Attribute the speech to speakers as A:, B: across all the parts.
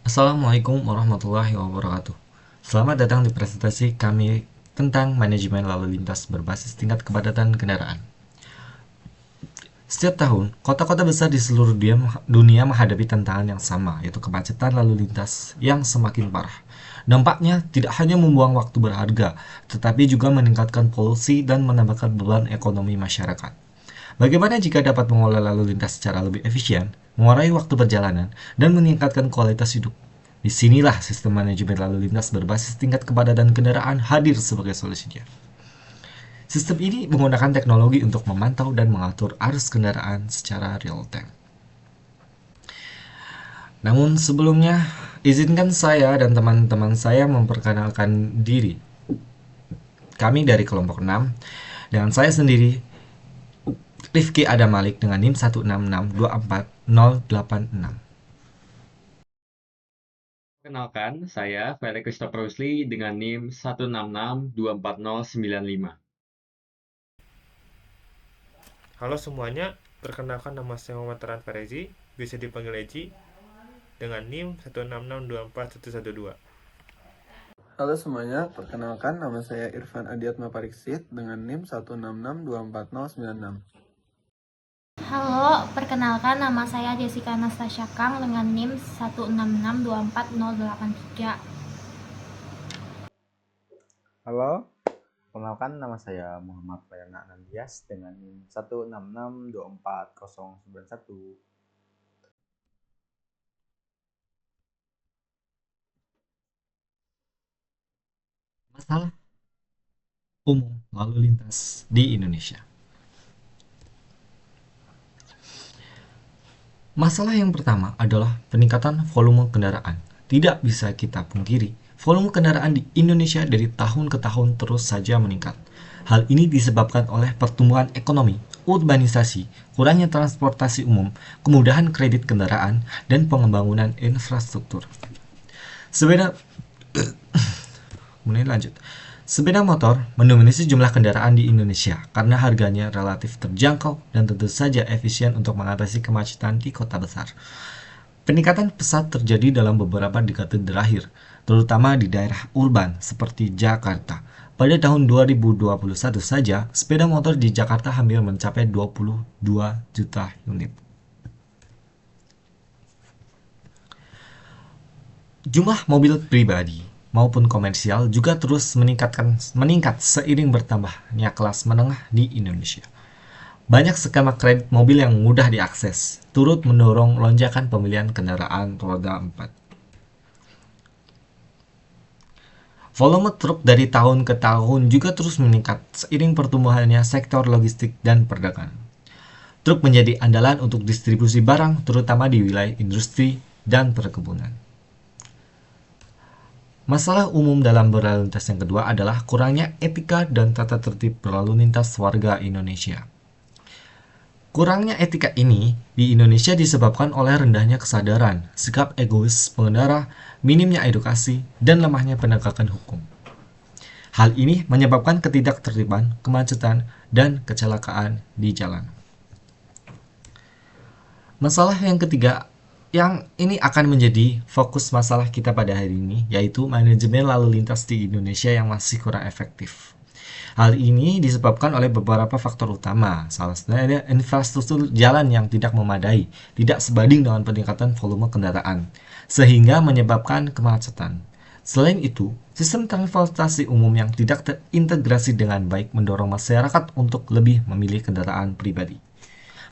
A: Assalamualaikum warahmatullahi wabarakatuh. Selamat datang di presentasi kami tentang manajemen lalu lintas berbasis tingkat kepadatan kendaraan. Setiap tahun, kota-kota besar di seluruh dunia menghadapi tantangan yang sama, yaitu kemacetan lalu lintas yang semakin parah. Dampaknya tidak hanya membuang waktu berharga, tetapi juga meningkatkan polusi dan menambahkan beban ekonomi masyarakat. Bagaimana jika dapat mengelola lalu lintas secara lebih efisien, mengurangi waktu perjalanan, dan meningkatkan kualitas hidup? Disinilah sistem manajemen lalu lintas berbasis tingkat kepadatan kendaraan hadir sebagai solusinya. Sistem ini menggunakan teknologi untuk memantau dan mengatur arus kendaraan secara real time. Namun sebelumnya, izinkan saya dan teman-teman saya memperkenalkan diri. Kami dari kelompok 6 dan saya sendiri Rifki Adam Malik dengan NIM 166248086.
B: Kenalkan, saya Felix Christopher Rusli dengan NIM 166244095.
C: Halo semuanya, perkenalkan nama saya Muhammad Taran Farezi, bisa dipanggil Eji, dengan NIM 166241112.
D: Halo semuanya, perkenalkan nama saya Irfan Adiatma Pariksit dengan NIM 166244096.
E: Halo, perkenalkan nama saya Jessica Anastasia Kang dengan NIM 166248083.
F: Halo, perkenalkan nama saya Muhammad Layana Anandias dengan NIM 166244091.
A: Masalah umum lalu lintas di Indonesia. Masalah yang pertama adalah peningkatan volume kendaraan. Tidak bisa kita pungkiri, volume kendaraan di Indonesia dari tahun ke tahun terus saja meningkat. Hal ini disebabkan oleh pertumbuhan ekonomi, urbanisasi, kurangnya transportasi umum, kemudahan kredit kendaraan, dan pengembangan infrastruktur. Sepeda Kemudian lanjut. Sepeda motor mendominasi jumlah kendaraan di Indonesia karena harganya relatif terjangkau dan tentu saja efisien untuk mengatasi kemacetan di kota besar. Peningkatan pesat terjadi dalam beberapa dekade terakhir, terutama di daerah urban seperti Jakarta. Pada tahun 2021 saja, sepeda motor di Jakarta hampir mencapai 22 juta unit. Jumlah mobil pribadi maupun komersial juga terus meningkat seiring bertambahnya kelas menengah di Indonesia. Banyak skema kredit mobil yang mudah diakses, turut mendorong lonjakan pemilihan kendaraan roda 4. Volume truk dari tahun ke tahun juga terus meningkat seiring pertumbuhannya sektor logistik dan perdagangan. Truk menjadi andalan untuk distribusi barang, terutama di wilayah industri dan perkebunan. Masalah umum dalam berlalu lintas yang kedua adalah kurangnya etika dan tata tertib berlalu lintas warga Indonesia. Kurangnya etika ini di Indonesia disebabkan oleh rendahnya kesadaran, sikap egois pengendara, minimnya edukasi, dan lemahnya penegakan hukum. Hal ini menyebabkan ketidaktertiban, kemacetan, dan kecelakaan di jalan. Masalah yang ketiga yang ini akan menjadi fokus masalah kita pada hari ini, yaitu manajemen lalu lintas di Indonesia yang masih kurang efektif. Hal ini disebabkan oleh beberapa faktor utama, salah satunya adalah infrastruktur jalan yang tidak memadai, tidak sebanding dengan peningkatan volume kendaraan, sehingga menyebabkan kemacetan. Selain itu, sistem transportasi umum yang tidak terintegrasi dengan baik mendorong masyarakat untuk lebih memilih kendaraan pribadi.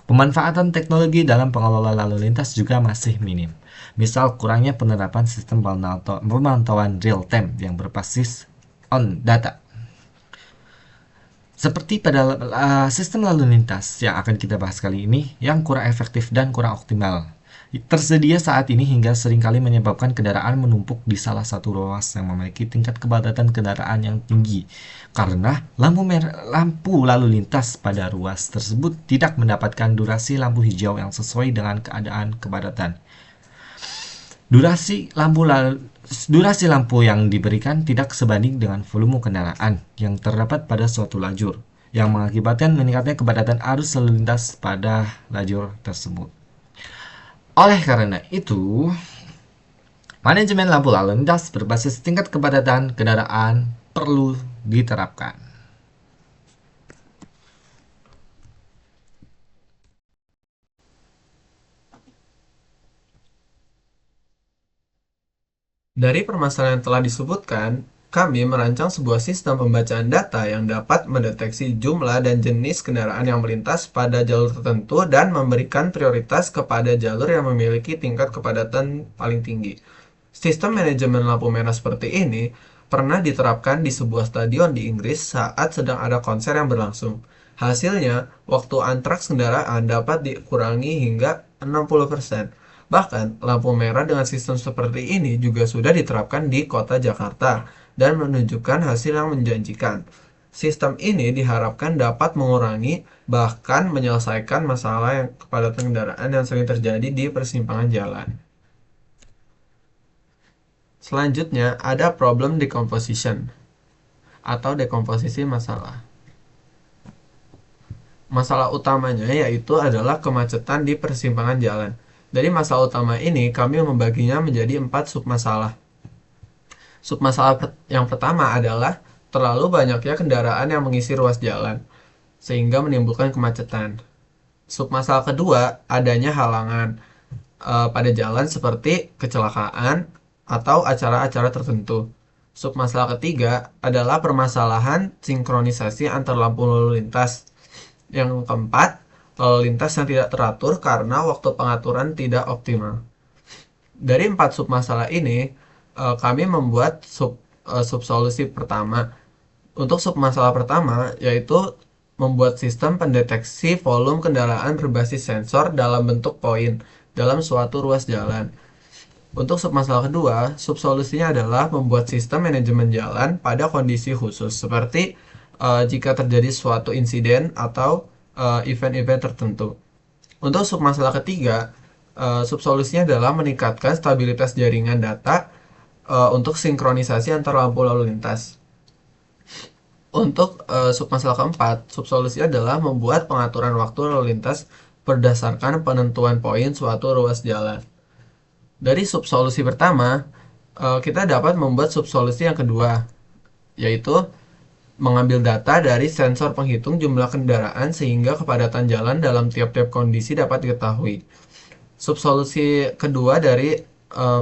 A: Pemanfaatan teknologi dalam pengelola lalu lintas juga masih minim. Misal kurangnya penerapan sistem pemantauan real time yang berbasis on data. Seperti pada sistem lalu lintas yang akan kita bahas kali ini yang kurang efektif dan kurang optimal. Tersedia saat ini hingga seringkali menyebabkan kendaraan menumpuk di salah satu ruas yang memiliki tingkat kepadatan kendaraan yang tinggi karena lampu lalu lintas pada ruas tersebut tidak mendapatkan durasi lampu hijau yang sesuai dengan keadaan kepadatan. Durasi lampu yang diberikan tidak sebanding dengan volume kendaraan yang terdapat pada suatu lajur, yang mengakibatkan meningkatnya kepadatan arus lalu lintas pada lajur tersebut. Oleh karena itu, Manajemen lampu lalu lintas berbasis tingkat kepadatan kendaraan perlu diterapkan.
D: Dari permasalahan yang telah disebutkan, kami merancang sebuah sistem pembacaan data yang dapat mendeteksi jumlah dan jenis kendaraan yang melintas pada jalur tertentu dan memberikan prioritas kepada jalur yang memiliki tingkat kepadatan paling tinggi. Sistem manajemen lampu merah seperti ini pernah diterapkan di sebuah stadion di Inggris saat sedang ada konser yang berlangsung. Hasilnya, waktu antraks kendaraan dapat dikurangi hingga 60%. Bahkan, lampu merah dengan sistem seperti ini juga sudah diterapkan di kota Jakarta dan menunjukkan hasil yang menjanjikan. Sistem ini diharapkan dapat mengurangi bahkan menyelesaikan masalah yang kepadatan kendaraan yang sering terjadi di persimpangan jalan. Selanjutnya ada problem decomposition atau dekomposisi masalah. Masalah utamanya yaitu adalah kemacetan di persimpangan jalan. Dari masalah utama ini kami membaginya menjadi 4 submasalah. Submasalah yang pertama adalah terlalu banyaknya kendaraan yang mengisi ruas jalan sehingga menimbulkan kemacetan. Submasalah kedua adanya halangan pada jalan seperti kecelakaan atau acara-acara tertentu. Submasalah ketiga adalah permasalahan sinkronisasi antar lampu lalu lintas. Yang keempat, lalu lintas yang tidak teratur karena waktu pengaturan tidak optimal. Dari 4 submasalah ini, kami membuat subsolusi pertama. Untuk submasalah pertama, yaitu membuat sistem pendeteksi volume kendaraan berbasis sensor dalam bentuk poin dalam suatu ruas jalan. Untuk submasalah kedua, subsolusinya adalah membuat sistem manajemen jalan pada kondisi khusus, seperti jika terjadi suatu insiden atau event-event tertentu. Untuk submasalah ketiga, subsolusinya adalah meningkatkan stabilitas jaringan data untuk sinkronisasi antar lampu lalu lintas. Untuk submasalah keempat, subsolusinya adalah membuat pengaturan waktu lalu lintas berdasarkan penentuan poin suatu ruas jalan. Dari subsolusi pertama, kita dapat membuat subsolusi yang kedua, yaitu mengambil data dari sensor penghitung jumlah kendaraan sehingga kepadatan jalan dalam tiap-tiap kondisi dapat diketahui. Subsolusi kedua dari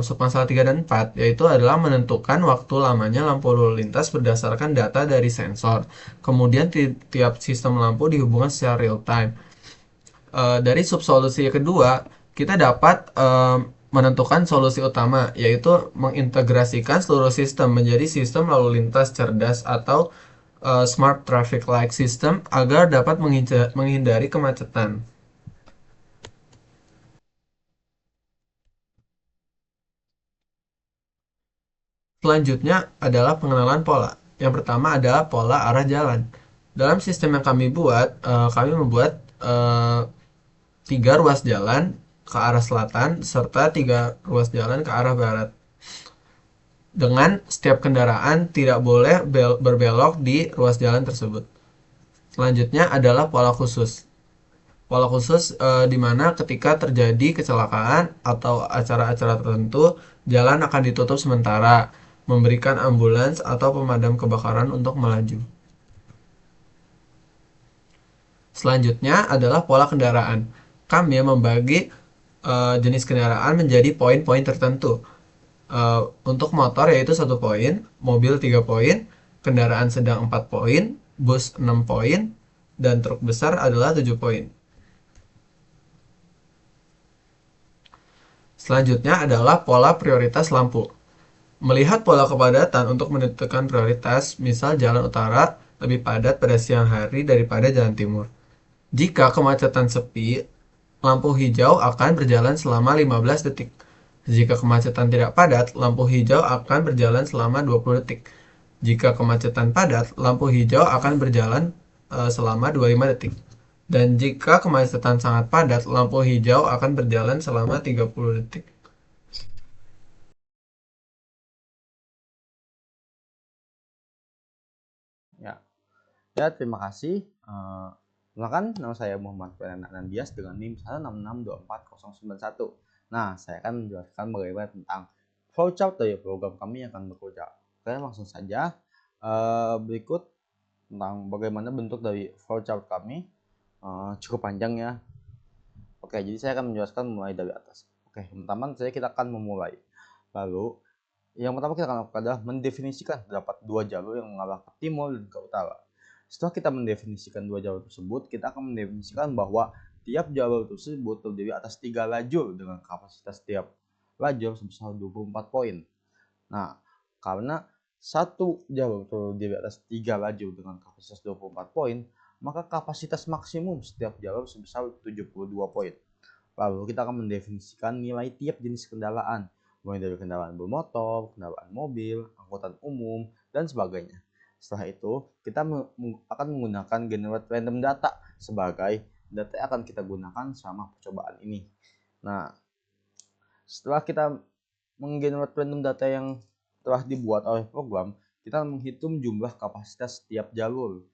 D: submasalah 3 dan 4 yaitu adalah menentukan waktu lamanya lampu lalu lintas berdasarkan data dari sensor. Kemudian tiap sistem lampu dihubungkan secara real time. Dari subsolusi kedua, kita dapat menentukan solusi utama, yaitu mengintegrasikan seluruh sistem menjadi sistem lalu lintas cerdas atau smart traffic light system agar dapat menghindari kemacetan. Selanjutnya adalah pengenalan pola. Yang pertama adalah pola arah jalan. Dalam sistem yang kami buat, kami membuat 3 ruas jalan ke arah selatan serta 3 ruas jalan ke arah barat. Dengan setiap kendaraan tidak boleh berbelok di ruas jalan tersebut. Selanjutnya adalah pola khusus. Pola khusus di mana ketika terjadi kecelakaan atau acara-acara tertentu, jalan akan ditutup sementara, memberikan ambulans atau pemadam kebakaran untuk melaju. Selanjutnya adalah pola kendaraan. Kami membagi jenis kendaraan menjadi poin-poin tertentu. Untuk motor yaitu 1 poin, mobil 3 poin, kendaraan sedang 4 poin, bus 6 poin, dan truk besar adalah 7 poin. Selanjutnya adalah pola prioritas lampu. Melihat pola kepadatan untuk menentukan prioritas, misal jalan utara lebih padat pada siang hari daripada jalan timur. Jika kemacetan sepi, lampu hijau akan berjalan selama 15 detik. Jika kemacetan tidak padat, lampu hijau akan berjalan selama 20 detik. Jika kemacetan padat, lampu hijau akan berjalan selama 25 detik. Dan jika kemacetan sangat padat, lampu hijau akan berjalan selama 30 detik.
F: Ya, terima kasih. Perkenalkan, nama saya Muhammad Fairan Anandias dengan NIM 166240091. Nah, saya akan menjelaskan bagaimana tentang flowchart dari program kami akan bekerja. Oke, langsung saja. Berikut tentang bagaimana bentuk dari flowchart kami. Cukup panjang ya. Oke, jadi saya akan menjelaskan mulai dari atas. Oke, yang pertama kita akan memulai. Lalu, yang pertama kita akan lakukan adalah mendefinisikan terdapat dua jalur yang mengarah ke timur dan ke utara. Setelah kita mendefinisikan dua jalur tersebut, kita akan mendefinisikan bahwa tiap jalur tersebut terdiri atas 3 lajur dengan kapasitas tiap lajur sebesar 24 poin. Nah, karena satu jalur terdiri atas 3 lajur dengan kapasitas 24 poin, maka kapasitas maksimum setiap jalur sebesar 72 poin. Lalu kita akan mendefinisikan nilai tiap jenis kendaraan, mulai dari kendaraan bermotor, kendaraan mobil, angkutan umum, dan sebagainya. Setelah itu, kita akan menggunakan generate random data sebagai data yang akan kita gunakan selama percobaan ini. Nah, setelah kita menggenerate random data yang telah dibuat oleh program, kita menghitung jumlah kapasitas setiap jalur.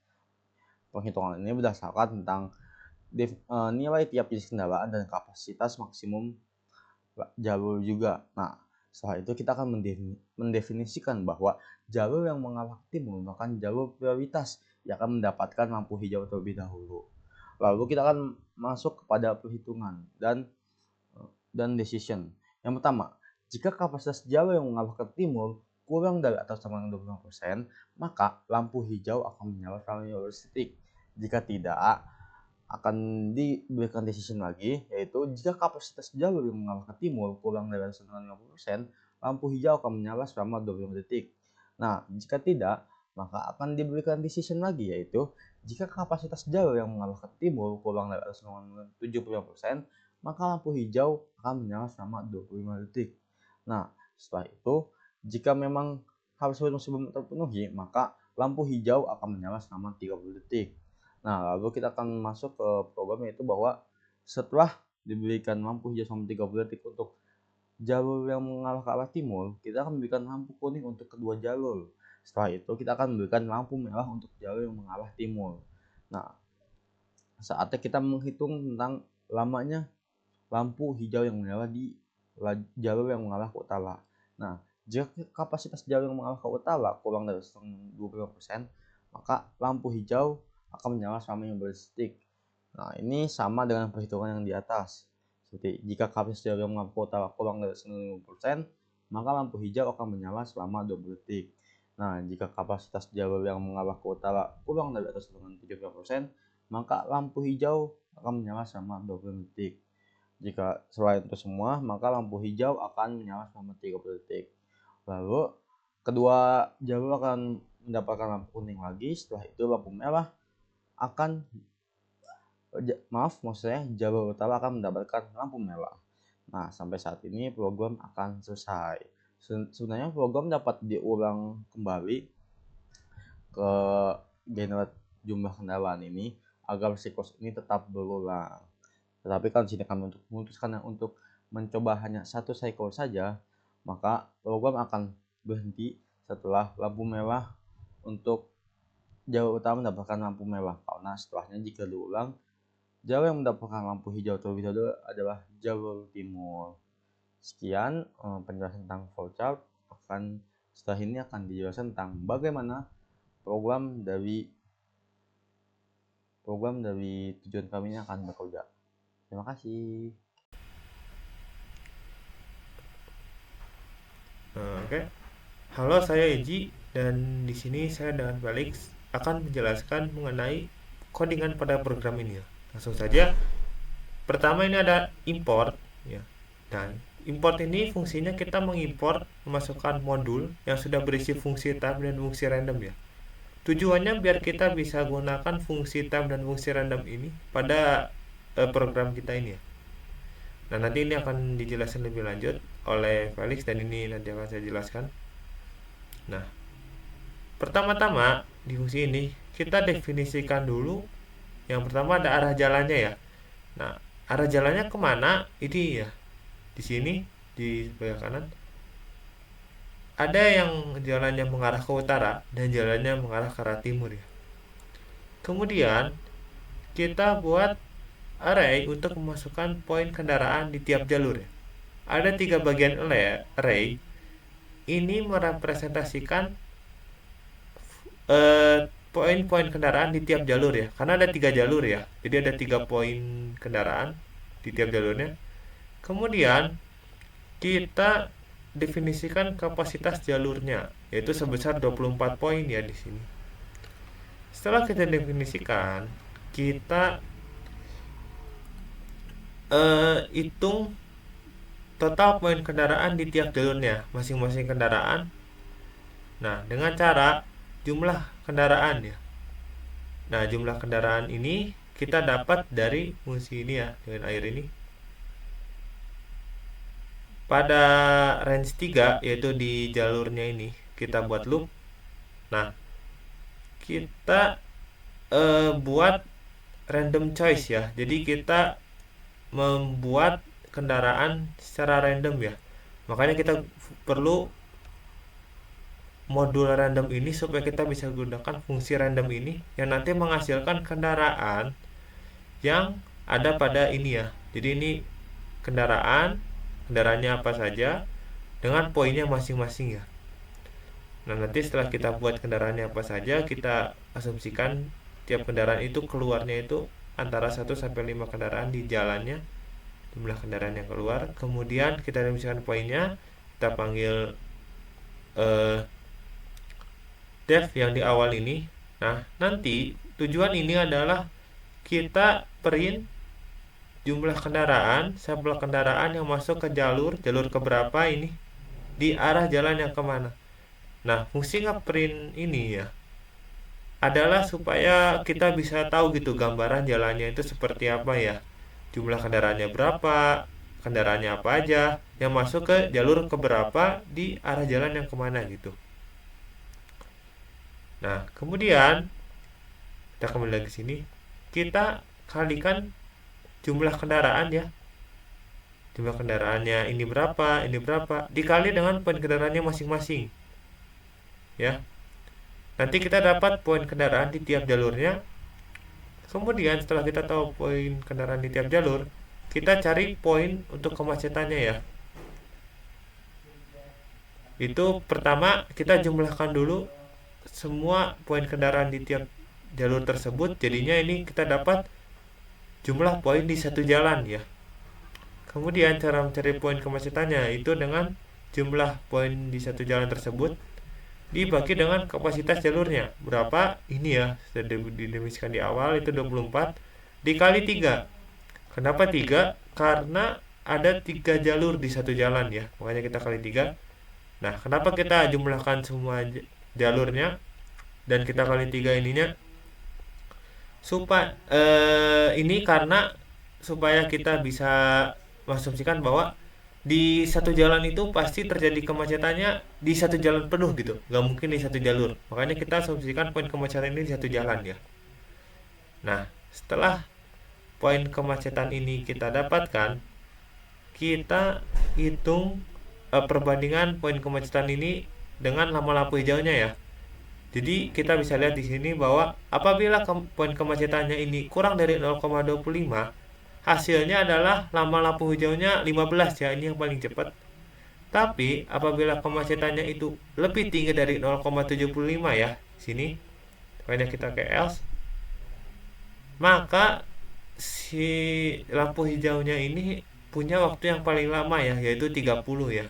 F: Penghitungan ini berdasarkan tentang nilai tiap jenis kendaraan dan kapasitas maksimum jalur juga. Nah, setelah itu kita akan mendefinisikan bahwa jalur yang mengarah ke timur merupakan jalur prioritas yang akan mendapatkan lampu hijau terlebih dahulu. Lalu kita akan masuk kepada perhitungan dan decision. Yang pertama, jika kapasitas jalur yang mengarah ke timur kurang dari atau sama dengan 25%, maka lampu hijau akan menyala selama 15 detik. Jika tidak, akan diberikan decision lagi, yaitu jika kapasitas jalur yang mengarah ke timur kurang dari atau sama dengan 50%, lampu hijau akan menyala selama 25 detik. Nah, jika tidak, maka akan diberikan decision lagi, yaitu jika kapasitas jalur yang mengarah ke timur kurang dari atau sama dengan 75%, maka lampu hijau akan menyala selama 25 detik. Nah, setelah itu, jika memang hal tersebut belum terpenuhi, maka lampu hijau akan menyala selama 30 detik. Nah, lalu kita akan masuk ke program, yaitu bahwa setelah diberikan lampu hijau selama 30 detik untuk jalur yang mengarah ke arah timur, kita akan memberikan lampu kuning untuk kedua jalur. Setelah itu, kita akan memberikan lampu merah untuk jalur yang mengarah timur. Nah, saatnya kita menghitung tentang lamanya lampu hijau yang menyala di jalur yang mengarah ke utara. Nah, jika kapasitas jalur yang mengarah ke utara kurang dari 25%, maka lampu hijau akan menyala selama 15 detik. Nah, ini sama dengan perhitungan yang di atas. Seperti jika kapasitas jalur yang mengarah ke utara kurang dari 50%, maka lampu hijau akan menyala selama 20 detik. Nah, jika kapasitas jalur yang mengarah ke utara kurang dari atau sama dengan 75%, maka lampu hijau akan menyala selama 20 detik. Jika selain itu semua, maka lampu hijau akan menyala selama 30 detik. Lalu, kedua jalur akan mendapatkan lampu kuning lagi. Setelah itu, lampu merah akan maksudnya jalur utara akan mendapatkan lampu merah. Nah, sampai saat ini program akan selesai. Sebenarnya program dapat diulang kembali ke generate jumlah kendaraan ini agar siklus ini tetap berulang. Tetapi kalau di sini kami untuk memutuskan untuk mencoba hanya satu cycle saja, maka program akan berhenti setelah lampu merah untuk jalur utama mendapatkan lampu merah, karena setelahnya jika diulang, jalur yang mendapatkan lampu hijau terlebih dahulu adalah jalur timur. Sekian penjelasan tentang flowchart. Setelah ini akan dijelaskan tentang bagaimana program dari tujuan kami ini akan bekerja. Terima kasih.
C: Oke. Halo, saya Eji dan di sini saya dengan Felix akan menjelaskan mengenai codingan pada program ini ya. Langsung saja. Pertama ini ada import ya. Dan import ini fungsinya kita mengimport memasukkan modul yang sudah berisi fungsi type dan fungsi random ya. Tujuannya biar kita bisa gunakan fungsi type dan fungsi random ini pada program kita ini ya. Nah, nanti ini akan dijelaskan lebih lanjut oleh Felix dan ini nanti akan saya jelaskan. Nah, pertama-tama di fungsi ini kita definisikan dulu. Yang pertama ada arah jalannya ya. Nah, arah jalannya kemana? Ini ya. Di sini di sebelah kanan ada yang jalannya mengarah ke utara dan jalannya mengarah ke arah timur ya. Kemudian kita buat array untuk memasukkan poin kendaraan di tiap jalur ya. Ada 3 bagian array. ini merepresentasikan poin-poin kendaraan di tiap jalur ya, karena ada 3 jalur ya, jadi ada 3 poin kendaraan di tiap jalurnya. Kemudian kita definisikan kapasitas jalurnya, yaitu sebesar 24 poin ya di sini. Setelah kita definisikan, kita hitung total poin kendaraan di tiap jalurnya, masing-masing kendaraan. Nah, dengan cara jumlah kendaraan ya. Nah, jumlah kendaraan ini kita dapat dari fungsi ini ya, dengan air ini. Pada range 3, yaitu di jalurnya ini, kita buat loop. Nah, kita buat random choice ya. Jadi kita membuat kendaraan secara random ya. Makanya kita perlu modul random ini supaya kita bisa gunakan fungsi random ini yang nanti menghasilkan kendaraan yang ada pada ini ya. Jadi ini kendaraannya apa saja dengan poinnya masing-masing ya. Nah, nanti setelah kita buat kendaraannya apa saja, kita asumsikan tiap kendaraan itu keluarnya itu antara 1 sampai 5 kendaraan di jalannya, jumlah kendaraan yang keluar. Kemudian kita asumsikan poinnya, kita panggil def yang di awal ini. Nah, nanti tujuan ini adalah kita print jumlah kendaraan, sampel kendaraan yang masuk ke jalur keberapa ini di arah jalan yang kemana. Nah, fungsi ngeprint ini ya adalah supaya kita bisa tahu gitu gambaran jalannya itu seperti apa ya. Jumlah kendaraannya berapa, kendaraannya apa aja, yang masuk ke jalur keberapa di arah jalan yang kemana gitu. Nah, kemudian kita kembali lagi sini, kita kalikan jumlah kendaraan ya. Jumlah kendaraannya ini berapa, dikali dengan poin kendaraannya masing-masing. Ya. Nanti kita dapat poin kendaraan di tiap jalurnya. Kemudian setelah kita tahu poin kendaraan di tiap jalur, kita cari poin untuk kemacetannya ya. Itu pertama kita jumlahkan dulu semua poin kendaraan di tiap jalur tersebut. Jadinya ini kita dapat jumlah poin di satu jalan ya. Kemudian cara mencari poin kemacetannya itu dengan jumlah poin di satu jalan tersebut dibagi dengan kapasitas jalurnya. Berapa? Ini ya, sudah didefinisikan di awal itu 24 dikali 3. Kenapa 3? Karena ada 3 jalur di satu jalan ya. Makanya kita kali 3. Nah, kenapa kita jumlahkan semua jalurnya dan kita kali 3 ininya? Ini karena supaya kita bisa mengasumsikan bahwa di satu jalan itu pasti terjadi kemacetannya di satu jalan penuh gitu, nggak mungkin di satu jalur. Makanya kita asumsikan poin kemacetan ini di satu jalan ya. Nah, setelah poin kemacetan ini kita dapatkan, kita hitung perbandingan poin kemacetan ini dengan lama lampu hijaunya ya. Jadi kita bisa lihat di sini bahwa apabila poin kemacetannya ini kurang dari 0,25, hasilnya adalah lama lampu hijaunya 15 ya, ini yang paling cepat. Tapi apabila kemacetannya itu lebih tinggi dari 0,75 ya, sini banyak kita ke else, maka si lampu hijaunya ini punya waktu yang paling lama ya, yaitu 30 ya.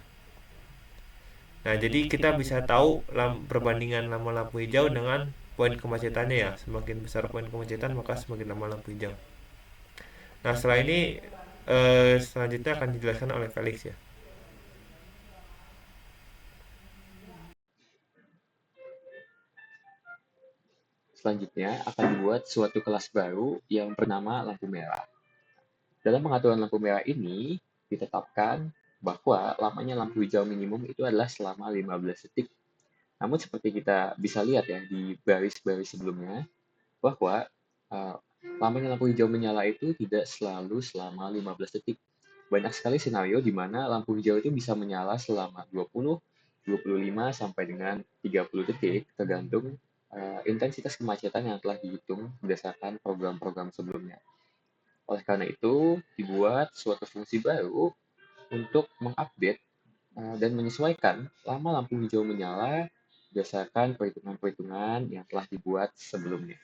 C: Nah, jadi kita bisa tahu perbandingan lama lampu hijau dengan poin kemacetannya ya. Semakin besar poin kemacetan, maka semakin lama lampu hijau. Nah, setelah ini selanjutnya akan dijelaskan oleh Felix ya.
B: Selanjutnya akan dibuat suatu kelas baru yang bernama lampu merah. Dalam pengaturan lampu merah ini, ditetapkan bahwa lamanya lampu hijau minimum itu adalah selama 15 detik. Namun seperti kita bisa lihat ya di baris-baris sebelumnya, bahwa lamanya lampu hijau menyala itu tidak selalu selama 15 detik. Banyak sekali skenario di mana lampu hijau itu bisa menyala selama 20, 25, sampai dengan 30 detik, tergantung intensitas kemacetan yang telah dihitung berdasarkan program-program sebelumnya. Oleh karena itu, dibuat suatu fungsi baru untuk mengupdate dan menyesuaikan lama lampu hijau menyala berdasarkan perhitungan-perhitungan yang telah dibuat sebelumnya.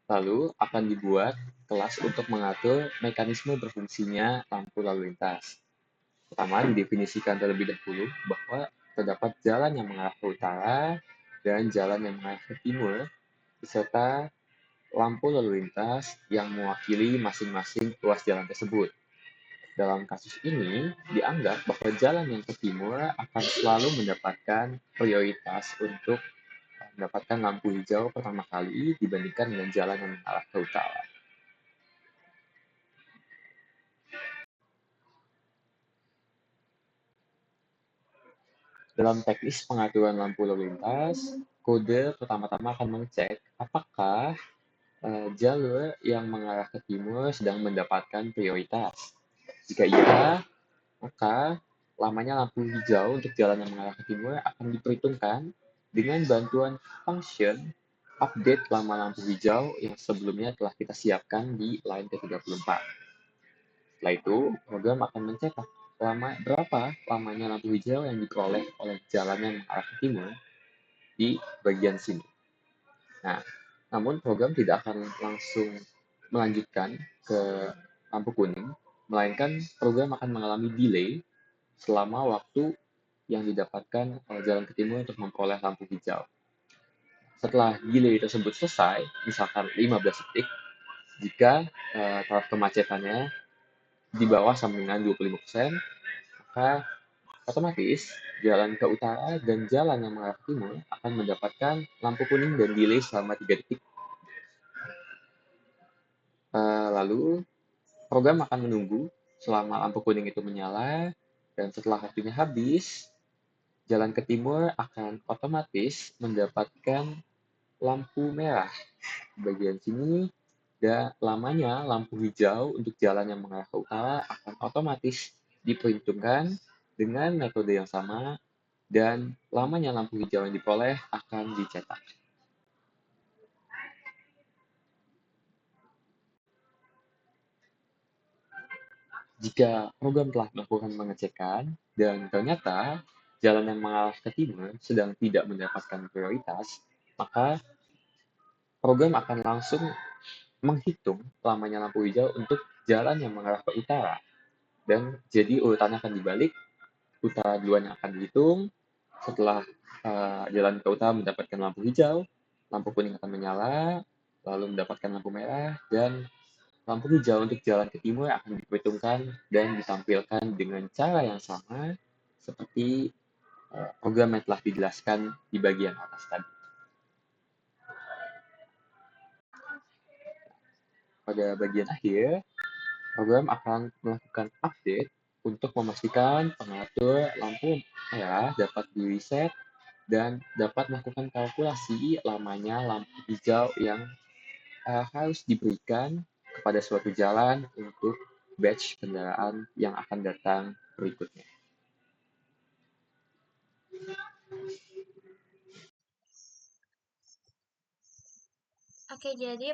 B: Lalu akan dibuat kelas untuk mengatur mekanisme berfungsinya lampu lalu lintas. Pertama, didefinisikan terlebih dahulu bahwa terdapat jalan yang mengarah ke utara dan jalan yang mengarah ke timur, beserta lampu lalu lintas yang mewakili masing-masing ruas jalan tersebut. Dalam kasus ini, dianggap bahwa jalan yang ke timur akan selalu mendapatkan prioritas untuk mendapatkan lampu hijau pertama kali dibandingkan dengan jalan yang mengarah ke utara. Dalam teknis pengaturan lampu lalu lintas, kode pertama-tama akan mengecek apakah jalur yang mengarah ke timur sedang mendapatkan prioritas. Jika iya, maka lamanya lampu hijau untuk jalan yang mengarah ke timur akan diperhitungkan dengan bantuan function update lama lampu hijau yang sebelumnya telah kita siapkan di line ke-34. Setelah itu, program akan mencetak berapa lamanya lampu hijau yang diperoleh oleh jalan yang mengarah ke timur di bagian sini. Nah, namun program tidak akan langsung melanjutkan ke lampu kuning, melainkan program akan mengalami delay selama waktu yang didapatkan oleh jalan ke timur untuk memperoleh lampu hijau. Setelah delay tersebut selesai, misalkan 15 detik, jika taraf kemacetannya di bawah sama dengan 25%, maka otomatis jalan ke utara dan jalan yang mengarah ke timur akan mendapatkan lampu kuning dan delay selama 3 detik. Lalu program akan menunggu selama lampu kuning itu menyala, dan setelah waktunya habis, jalan ke timur akan otomatis mendapatkan lampu merah di bagian sini, dan lamanya lampu hijau untuk jalan yang mengarah ke utara akan otomatis diperhitungkan dengan metode yang sama, dan lamanya lampu hijau yang diperoleh akan dicetak. Jika program telah melakukan pengecekan dan ternyata jalan yang mengarah ke timur sedang tidak mendapatkan prioritas, maka program akan langsung menghitung lamanya lampu hijau untuk jalan yang mengarah ke utara. Dan jadi urutannya akan dibalik, utara duluan yang akan dihitung, setelah jalan ke utara mendapatkan lampu hijau, lampu kuning akan menyala, lalu mendapatkan lampu merah, dan lampu hijau untuk jalan ke timur akan diperhitungkan dan ditampilkan dengan cara yang sama seperti program yang telah dijelaskan di bagian atas tadi. Pada bagian akhir, program akan melakukan update untuk memastikan pengatur lampu merah dapat di-reset dan dapat melakukan kalkulasi lamanya lampu hijau yang harus diberikan kepada suatu jalan untuk batch kendaraan yang akan datang berikutnya.
E: Oke, jadi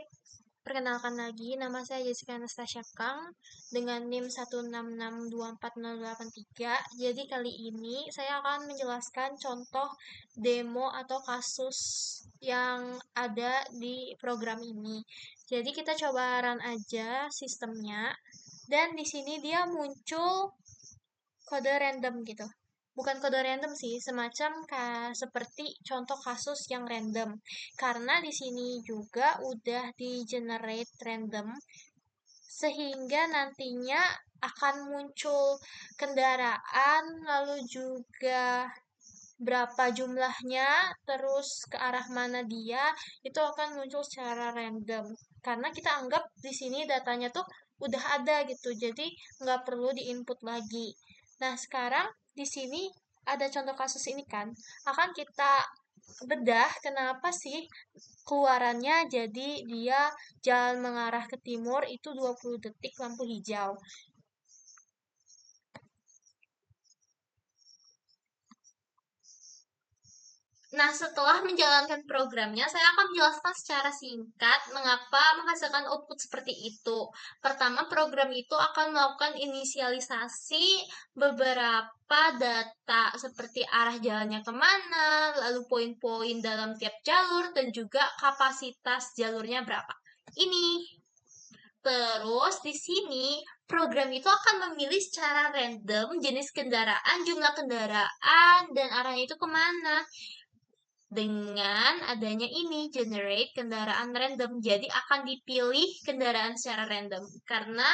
E: perkenalkan lagi, nama saya Jessica Anastasia Kang dengan NIM 166248083. Jadi kali ini saya akan menjelaskan contoh demo atau kasus yang ada di program ini. Jadi kita coba run aja sistemnya, dan di sini dia muncul kode random gitu. Bukan kode random sih, semacam seperti contoh kasus yang random. Karena di sini juga udah di generate random, sehingga nantinya akan muncul kendaraan, lalu juga berapa jumlahnya, terus ke arah mana dia, itu akan muncul secara random. Karena kita anggap di sini datanya tuh udah ada gitu, jadi nggak perlu diinput lagi. Nah, sekarang di sini ada contoh kasus ini kan, akan kita bedah kenapa sih keluarannya jadi dia jalan mengarah ke timur itu 20 detik lampu hijau. Nah, setelah menjalankan programnya, saya akan menjelaskan secara singkat mengapa menghasilkan output seperti itu. Pertama, program itu akan melakukan inisialisasi beberapa data seperti arah jalannya kemana, lalu poin-poin dalam tiap jalur, dan juga kapasitas jalurnya berapa. Ini. Terus di sini program itu akan memilih secara random jenis kendaraan, jumlah kendaraan, dan arahnya itu kemana. Dengan adanya ini, generate kendaraan random, jadi akan dipilih kendaraan secara random. Karena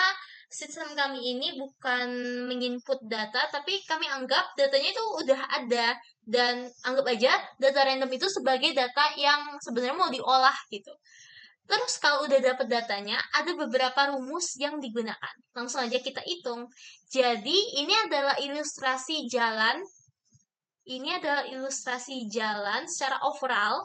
E: sistem kami ini bukan menginput data, tapi kami anggap datanya itu udah ada. Dan anggap aja data random itu sebagai data yang sebenarnya mau diolah gitu. Terus kalau udah dapat datanya, ada beberapa rumus yang digunakan. Langsung aja kita hitung. Jadi ini adalah ilustrasi jalan. Ini adalah ilustrasi jalan secara overall.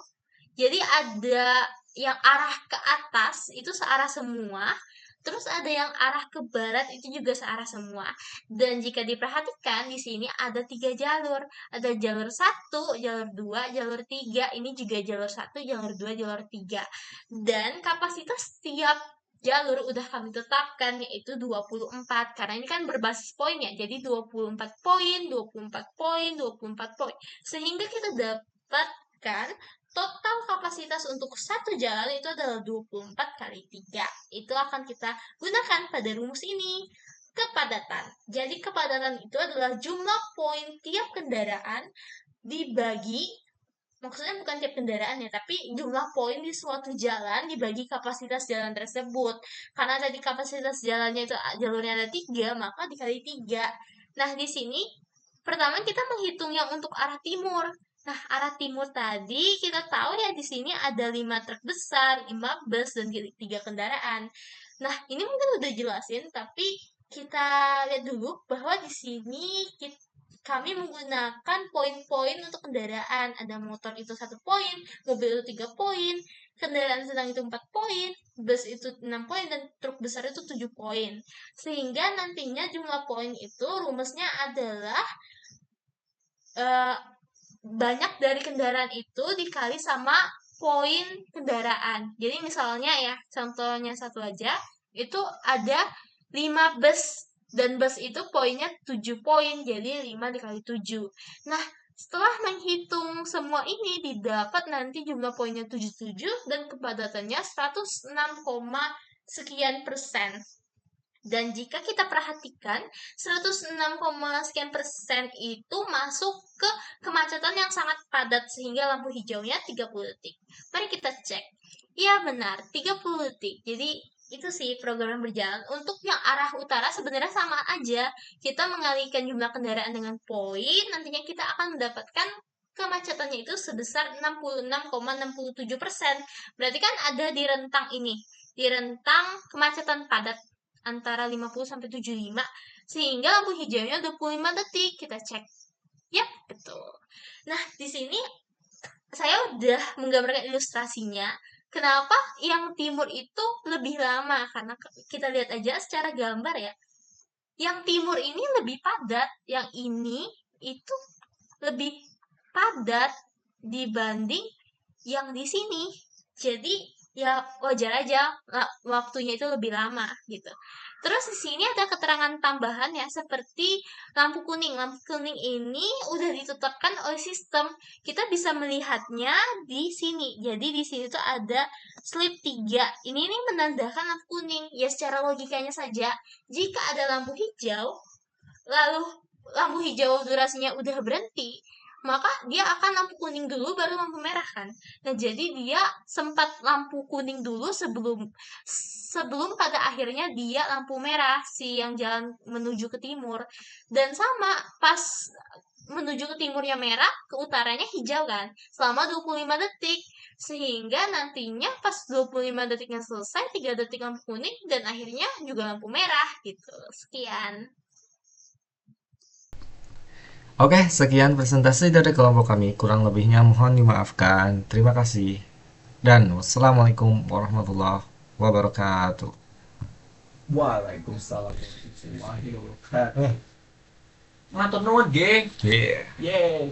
E: Jadi ada yang arah ke atas itu searah semua. Terus ada yang arah ke barat itu juga searah semua. Dan jika diperhatikan di sini ada 3 jalur. Ada jalur 1, jalur 2, jalur 3. Ini juga jalur 1, jalur 2, jalur 3. Dan kapasitas setiap jalur udah kami tetapkan yaitu 24 karena ini kan berbasis poin ya. Jadi 24 poin, 24 poin, 24 poin. Sehingga kita dapatkan total kapasitas untuk satu jalan itu adalah 24 kali 3. Itu akan kita gunakan pada rumus ini. Kepadatan. Jadi kepadatan itu adalah jumlah poin tiap kendaraan dibagi, maksudnya bukan tiap kendaraan ya, tapi jumlah poin di suatu jalan dibagi kapasitas jalan tersebut. Karena tadi kapasitas jalannya itu jalurnya ada 3, maka dikali 3. Nah, di sini pertama kita menghitung yang untuk arah timur. Nah, arah timur tadi kita tahu ya di sini ada 5 truk besar, 5 bus, dan 3 kendaraan. Nah, ini mungkin udah jelasin, tapi kita lihat dulu bahwa di sini kami menggunakan poin-poin untuk kendaraan. Ada motor itu 1 poin, mobil itu 3 poin, kendaraan sedang itu 4 poin, bus itu 6 poin, dan truk besar itu 7 poin. Sehingga nantinya jumlah poin itu rumusnya adalah banyak dari kendaraan itu dikali sama poin kendaraan. Jadi misalnya ya, contohnya satu aja, itu ada 5 bus, dan bus itu poinnya 7 poin, jadi 5 dikali 7. Nah, setelah menghitung semua ini, didapat nanti jumlah poinnya 77 dan kepadatannya 106, sekian persen. Dan jika kita perhatikan, 106, sekian persen itu masuk ke kemacetan yang sangat padat sehingga lampu hijaunya 30 detik. Mari kita cek. Ya benar, 30 detik. Jadi itu sih program berjalan. Untuk yang arah utara sebenarnya sama aja. Kita mengalihkan jumlah kendaraan dengan poin, nantinya kita akan mendapatkan kemacetannya itu sebesar 66,67%. Berarti kan ada di rentang ini, di rentang kemacetan padat antara 50 sampai 75, sehingga lampu hijaunya 25 detik. Kita cek. Yap, betul. Nah, di sini saya udah menggambarkan ilustrasinya. Kenapa yang timur itu lebih lama? Karena kita lihat aja secara gambar ya. Yang timur ini lebih padat, yang ini itu lebih padat dibanding yang di sini. Jadi ya wajar aja waktunya itu lebih lama gitu. Terus di sini ada keterangan tambahan ya, seperti lampu kuning. Lampu kuning ini udah ditetapkan oleh sistem. Kita bisa melihatnya di sini. Jadi di sini tuh ada slip 3. Ini menandakan lampu kuning. Ya secara logikanya saja, jika ada lampu hijau, lalu lampu hijau durasinya udah berhenti, maka dia akan lampu kuning dulu baru lampu merah kan. Nah, jadi dia sempat lampu kuning dulu sebelum pada akhirnya dia lampu merah si yang jalan menuju ke timur. Dan sama pas menuju ke timurnya merah, ke utaranya hijau kan, selama 25 detik. Sehingga nantinya pas 25 detiknya selesai, 3 detik lampu kuning, dan akhirnya juga lampu merah gitu. Sekian.
A: Oke, sekian presentasi dari kelompok kami. Kurang lebihnya mohon dimaafkan. Terima kasih. Dan wassalamualaikum warahmatullahi wabarakatuh.
D: Waalaikumsalam warahmatullahi wabarakatuh. Matur nuwun, nggih.
A: Yeah.
D: Yeay.